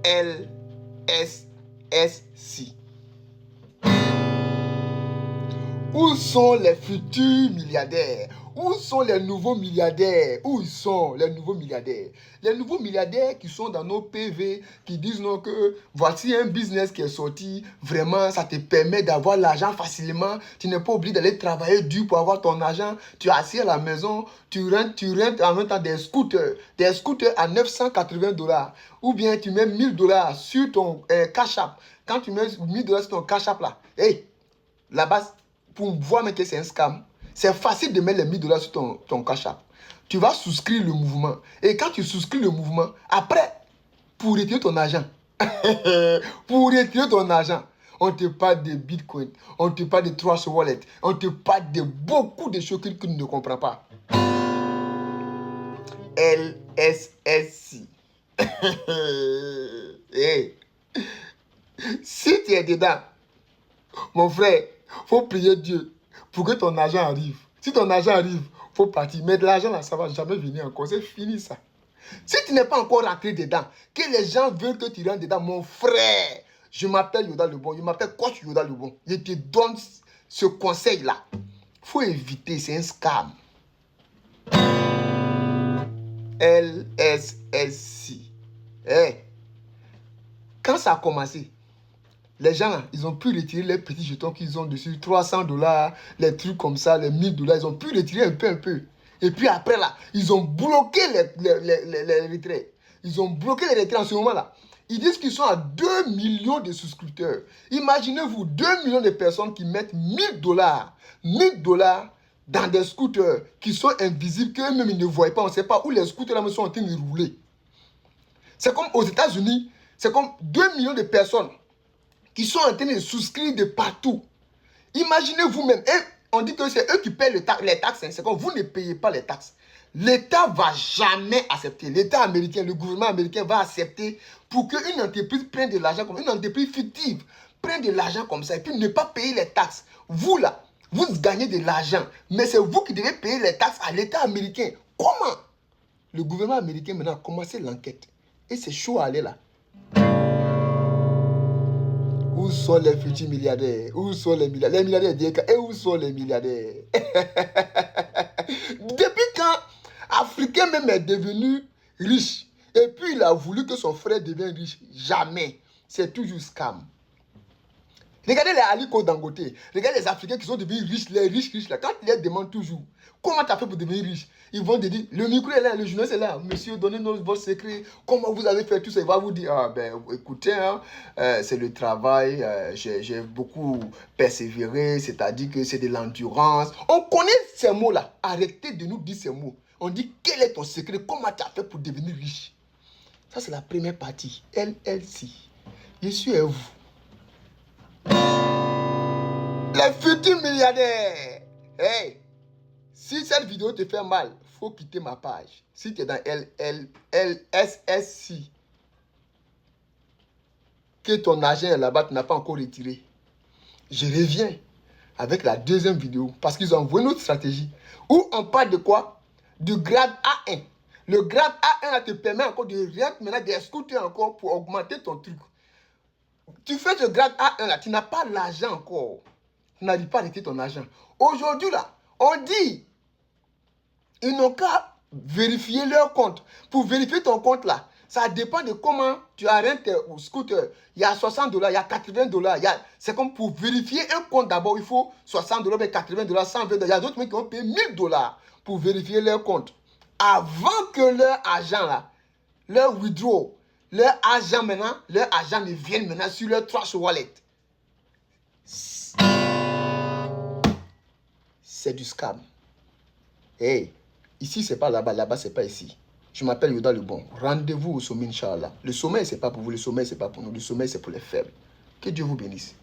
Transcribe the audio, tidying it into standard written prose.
LSSC. Où sont les futurs milliardaires? Où sont les nouveaux milliardaires? Où ils sont les nouveaux milliardaires? Les nouveaux milliardaires qui sont dans nos PV, qui disent non que voici un business qui est sorti, vraiment ça te permet d'avoir l'argent facilement, tu n'es pas obligé d'aller travailler dur pour avoir ton argent, tu es assis à la maison, tu rentes en même temps des scooters à $980, ou bien tu mets $1000 sur ton Cash App. Quand tu mets $1000 sur ton Cash App là, hey, là-bas, pour voir que c'est un scam, c'est facile de mettre les $1000 sur ton Cash App. Tu vas souscrire le mouvement. Et quand tu souscris le mouvement, après, pour retirer ton argent, on te parle de Bitcoin, on te parle de Trust Wallet, on te parle de beaucoup de choses que tu ne comprends pas. LSSC. Hey. Si tu es dedans, mon frère, faut prier Dieu pour que ton argent arrive. Si ton argent arrive, faut partir. Mais de l'argent là, ça va jamais venir encore. C'est fini ça. Si tu n'es pas encore rentré dedans, que les gens veulent que tu rentres dedans, mon frère, je m'appelle Yoda le Bon, je m'appelle Coach Yoda le Bon. Je te donne ce conseil là. Faut éviter, c'est un scam. LSSC. Hey. Quand ça a commencé, les gens, ils ont pu retirer les petits jetons qu'ils ont dessus, $300, les trucs comme ça, les $1000, ils ont pu retirer un peu. Et puis après là, ils ont bloqué les retraits. Ils ont bloqué les retraits en ce moment-là. Ils disent qu'ils sont à 2 millions de souscripteurs. Imaginez-vous, 2 millions de personnes qui mettent $1000 dans des scooters qui sont invisibles, qu'eux-mêmes ils ne voient pas. On ne sait pas où les scooters là sont en train de rouler. C'est comme aux États-Unis, c'est comme 2 millions de personnes qui sont en train de souscrire de partout. Imaginez vous-même, on dit que c'est eux qui payent les taxes, c'est comme vous ne payez pas les taxes. L'État ne va jamais accepter, l'État américain, le gouvernement américain va accepter pour qu'une entreprise prenne de l'argent comme une entreprise fictive, prenne de l'argent comme ça et puis ne pas payer les taxes. Vous là, vous gagnez de l'argent, mais c'est vous qui devez payer les taxes à l'État américain. Comment? Le gouvernement américain maintenant a commencé l'enquête et c'est chaud à aller là. Où sont les futurs milliardaires? Où sont les milliardaires? Les milliardaires d'Yeka. Et où sont les milliardaires? Depuis quand Africain même est devenu riche et puis il a voulu que son frère devienne riche? Jamais. C'est toujours scam. Regardez les Aliko Dangote. Regardez les Africains qui sont devenus riches, les riches là. Quand ils les demandent toujours, comment tu as fait pour devenir riche? Ils vont te dire, le micro est là, le journaliste est là. Monsieur, donnez-nous votre secret. Comment vous avez fait tout ça? Il va vous dire, ah ben écoutez, hein, c'est le travail, j'ai beaucoup persévéré, c'est-à-dire que c'est de l'endurance. On connaît ces mots-là. Arrêtez de nous dire ces mots. On dit, quel est ton secret? Comment tu as fait pour devenir riche? Ça, c'est la première partie. LLC. Je suis à vous. Les futurs milliardaires. Hey, si cette vidéo te fait mal, il faut quitter ma page. Si tu es dans LSSC, que ton argent est là-bas, tu n'as pas encore retiré, je reviens avec la deuxième vidéo parce qu'ils ont envoyé une autre stratégie où on parle de quoi? Du grade A1. Le grade A1 là, te permet encore de rentrer maintenant des scooters encore pour augmenter ton truc. Tu fais ce grade A1 là, tu n'as pas l'argent encore. Tu n'arrives pas à retirer ton argent. Aujourd'hui là, on dit, ils n'ont qu'à vérifier leur compte. Pour vérifier ton compte là, ça dépend de comment tu arrêtes tes scooters. Il y a $60, il y a $80. C'est comme pour vérifier un compte d'abord, il faut $60, $80, $120. Il y a d'autres qui vont payer $1000 pour vérifier leur compte. Avant que leur argent là, leur withdraw, leur argent maintenant, leur argent ne vienne maintenant sur leur Trust Wallet. C'est du scam. Hey, ici c'est pas là-bas, là-bas c'est pas ici. Je m'appelle Yoda le Bon. Rendez-vous au sommet, Inch'Allah. Le sommet c'est pas pour vous, le sommet c'est pas pour nous, le sommet c'est pour les faibles. Que Dieu vous bénisse.